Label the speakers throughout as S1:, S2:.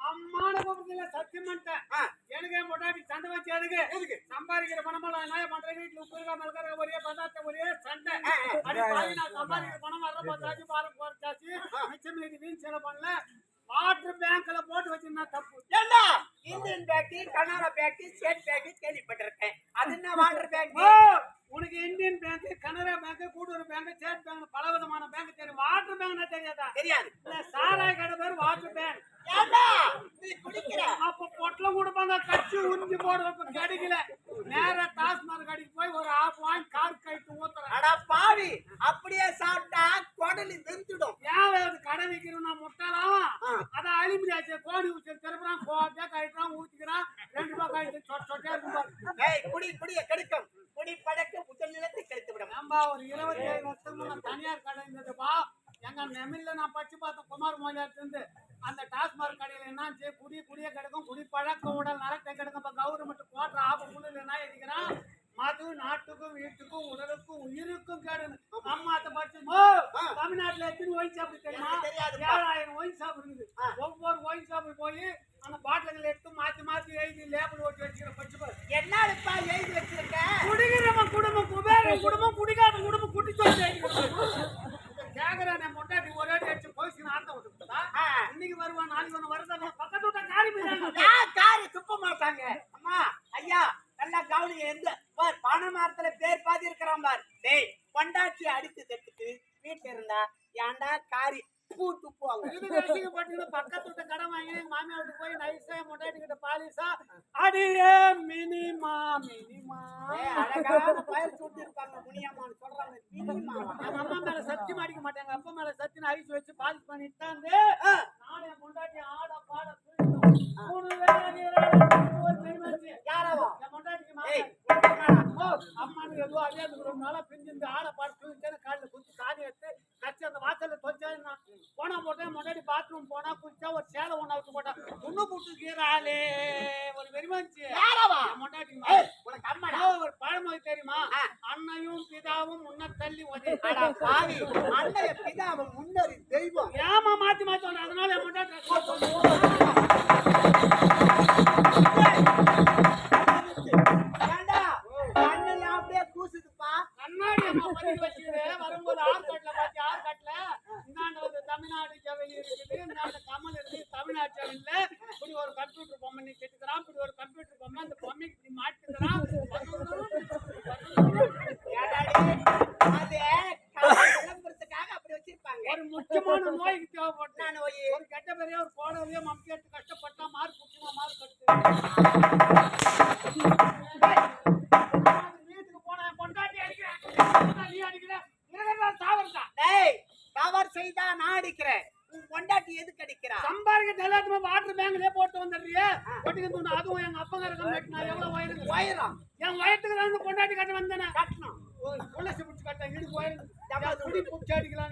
S1: அம்மான கோபத்துல சத்தியம் பண்ணிட்டேன். எனக்கு பொண்டாட்டி சண்டை வச்சு எதுக்கு சம்பாதிக்கிற பணமெல்லாம் என்ன பண்ற வீட்டுல உப்புருக்கா மல்கற ஒரே பதார்த்த ஒரே சண்டை. நான் சம்பாதிக்கிற பணம் வர்றப்ப சாச்சு பாரம் போச்சாச்சு மிச்சம் மீதி வீண் செலவு பண்ணல. வாட்டர் பேங்க்ல போட்டு வச்சிருந்தா தப்பு.
S2: ஏண்டா Indian bank, Canara bank, state bank கேள்விப்பட்டிருக்கேன். அது என்ன வாட்டர் பேங்க்?
S1: உனக்கு இந்தியன் பேங்க், கனரா பேங்க், கூட்டுறவு பேங்க், ஸ்டேட் பேங்க் பல விதமான பேங்க் தெரியும். வாட்டர் பேங்க்னா தெரியாதா?
S2: தெரியாது.
S1: இந்த சாராய கடை பேர் வாட்டர் பேங்க்.
S2: ஏண்டா நீ குடிக்கிற
S1: அப்ப பொட்டலம் கொடுப்பாங்க கட்சி உறிஞ்சி போடுறப்ப கிடைக்கல. நேரா டாஸ்மாக் கடைக்கு போய் ஒரு ஆப் வாங்கி கார் கைட்டு ஊத்துறேன்.
S2: அட பாவி, அப்படியே சாப்பிட்டா குடலி வெந்துடும்.
S1: ஏன் கடை வைக்கிறோம் நான் முட்டாளாம். அதான் அலிமிடியாச்சு கோடி ஊற்றி திருப்புறான் கோட்டை கைட்டுறான் ஊத்திக்கிறான் 2 ரூபாய் கைட்டு சொட்டே இருக்கும்.
S2: குடிய கெடுக்கும். குடி பழக்க முதல் நிலத்தை கெடுத்து விடும்.
S1: ஏம்பா ஒரு 27 வருஷம் தனியார் கடை இருந்ததுப்பா. எங்க நெமில்ல நான் படிச்சு பார்த்தேன் குமார் மொழியாட்டு இருந்து. அந்த டாஸ்மாக் கடையில என்னாச்சு குடிய கிடக்கும் குடி பழக்கம் உடல் நரத்தை கிடக்கும். கவர்மெண்ட் போடுற ஆபத்துள்ள என்ன எழுதிக்கிறான் மது நாட்டுக்கும் வீட்டுக்கும் உடலுக்கும் உயிருக்கும் கேடுன்னு. அம்மாத்த படிச்சு தமிழ்நாட்டுல எத்தனை ஒயின் ஷாப் தெரியுமா? 7000 ஒயின் ஷாப் இருக்குது. ஒவ்வொரு ஒயின் ஷாப்பு போய் அந்த பாட்டில்கள் எடுத்து மாத்தி எழுதி லேபிள் ஓட்டி வச்சுக்கிற படிச்சு பாரு.
S2: என்னப்பா எழுதி வச்சிருக்க?
S1: குடிக்கிறவன் குடும்பம் குபேரன் குடும்பம் குடிக்காத குடும்பம் குட்டி சொல்லி கேக்குறான். மொட்டாட்டி ஒரே அடிச்சு போயிடுச்சு ஆட்டம் விட்டுட்டா. இன்னைக்கு வருவான் நாளைக்கு ஒன்று வரதான் பக்கத்து விட்டா
S2: காரி துப்ப மாட்டாங்க. அம்மா ஐயா நல்லா கவனிங்க. எந்த பார் பனை மரத்துல பேர் பாதி இருக்கிறான் பார். டேய் பொண்டாச்சி அடித்து தட்டுட்டு வீட்டுல இருந்தா ஏன்டா காரி பூ துப்புவாங்க.
S1: பக்கத்து விட்ட கடை வாங்கி எங்க மாமியா வீட்டுக்கு போய் நைஸா மொட்டாட்டி கிட்ட பாலிசா அடியே மினிமா
S2: அழகான பயிர் சுட்டு இருப்பாங்க. முனியம்மான்னு சொல்றாங்க.
S1: எங்க அம்மா மேல சத்தியம் அடிக்க மாட்டாங்க. அப்பா மேல சத்தியம் ஐஸ் வச்சு பாலிஷ் பண்ணிட்டாங்க. நானே பொண்டாட்டி ஆட பாட
S2: யாராவோ
S1: அம்மானு ஏதோ அறியாதுனால பிரிஞ்சு ஆட பாட்டு காலில் குச்சி சாதி எடுத்து கச்சி அந்த வாசல்ல தொச்சா போனா போட்டேன். முன்னாடி பாத்ரூம் போனா குச்சா ஒரு சேலை ஒண்ணு அவுத்து போட்டா ஒண்ணு புட்டுக்கிறாளே ஒரு வெறிமாச்சு மொண்டாட்டி
S2: உனக்கு அம்மா
S1: ஒரு பழமொழி தெரியுமா? அன்னையும் பிதாவும் முன்ன தள்ளி
S2: பாவி அன்னைய பிதாவும் முன்னறி தெய்வம்.
S1: ஏமா மாத்தி சொன்ன அதனால மொண்டாட்டி கண்ணாடி அம்மா பதிவு வச்சுக்கிறேன். வரும்போது ஆற்காட்டுல பார்த்து ஆற்காட்டுல இந்தாண்ட வந்து தமிழ்நாடு ஜவுளி இருக்குது, இந்தாண்ட கமல் இருக்குது. தமிழ்நாடு ஜவுளில இப்படி ஒரு கம்ப்யூட்டர் பொம்மை நீ கெட்டுக்கிறான். இப்படி ஒரு கம்ப்யூட்டர் பொம்மை அந்த பொம்மைக்கு இப்படி மாட்டுக்கிறான்.
S2: அப்படி வச்சிருப்பாங்க.
S1: ஒரு முக்கியமான நோய்க்கு தேவைப்பட்ட நோய் ஒரு கெட்ட பெரிய ஒரு கோடவையோ மம்கி எடுத்து கஷ்டப்பட்டா மார்க் குடிச்சுமா மார்க் கட்டு
S2: செய்தா நான் அடிக்கிறேன். உன் பொண்டாட்டி எதுக்கு அடிக்கிறா?
S1: சம்பாதிக்க எல்லாத்துமே வாட்டர் பேங்க்லயே போட்டு வந்துடுறியே. ஒட்டிக்கிட்டு அதுவும் எங்க அப்பா கரெக்ட் நான் எவ்வளவு வயிறும் என் வயிற்றுக்கு தான் பொண்டாட்டி கட்ட வந்தேனே கட்டணும். துளசி பிடிச்சி கட்ட இடுப்பு வயிறு குடி பிடிச்சி அடிக்கலாம்.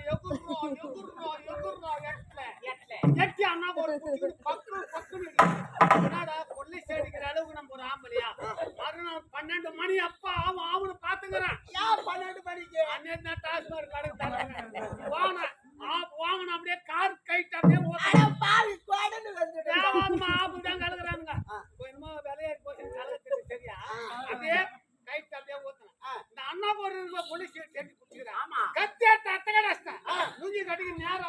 S1: எட்டி அண்ணா ஒரு என்னடா பொல்லிசி அடிக்கிற அளவுக்கு நம்ம ஒரு ஆம்பளையா? மறுநாள் 12 மணி அப்பா அவனு பாத்துக்கிறான்.
S2: 12 மணிக்கு
S1: அன்னைக்கு டாஸ்மாக் கடை தராங்க வாங்கணும். அப்படியே கார் கைட்டு அப்படியே ஆப்புதான் கலக்குறானுங்க. என்னமோ விலையாரி போச்சு கலகத்துக்கு சரியா அப்படியே கைட்டு அப்படியே ஊத்தணும். இந்த அண்ணா ஒரு போலீஸ் செஞ்சு குடிச்சுக்கிறேன். ஆமா கத்தி எடுத்து அத்தக கஷ்டம் மூஞ்சி கட்டிக்கு நேரா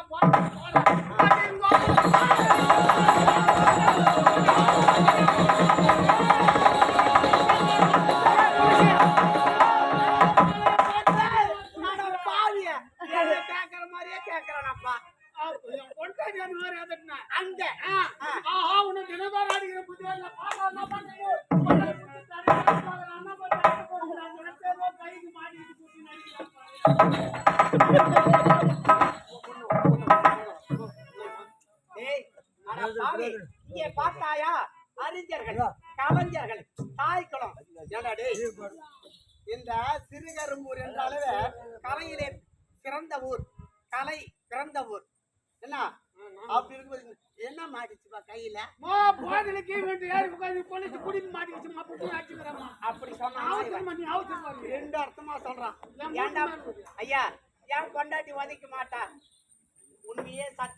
S2: கேக்குற மாதிரியே கேக்குறானப்பா.
S1: பொண்டாட்டி அந்த மாதிரி அதட்டினா
S2: அங்க
S1: உனக்கு தினதான் அடிக்கிற புத்தியால கைக்கு மாட்டிக்கிட்டு
S2: இங்கே பார்த்தாயா அறிஞர்கள் கலைஞர்கள் தாய்க்குளம். இந்த சிறுகரும்பூர் என்றாலே கலையிலே சிறந்த ஊர், கலை பிறந்த ஊர். என்ன அப்படி இருக்கும்போது என்ன மாட்டிச்சுப்பா கையில? அப்படி சொன்னா 2 அர்த்தமா சொல்றான். ஐயா ஏன் பொண்டாட்டி உதைக்க மாட்டா? உண்மையே சத்தியம்.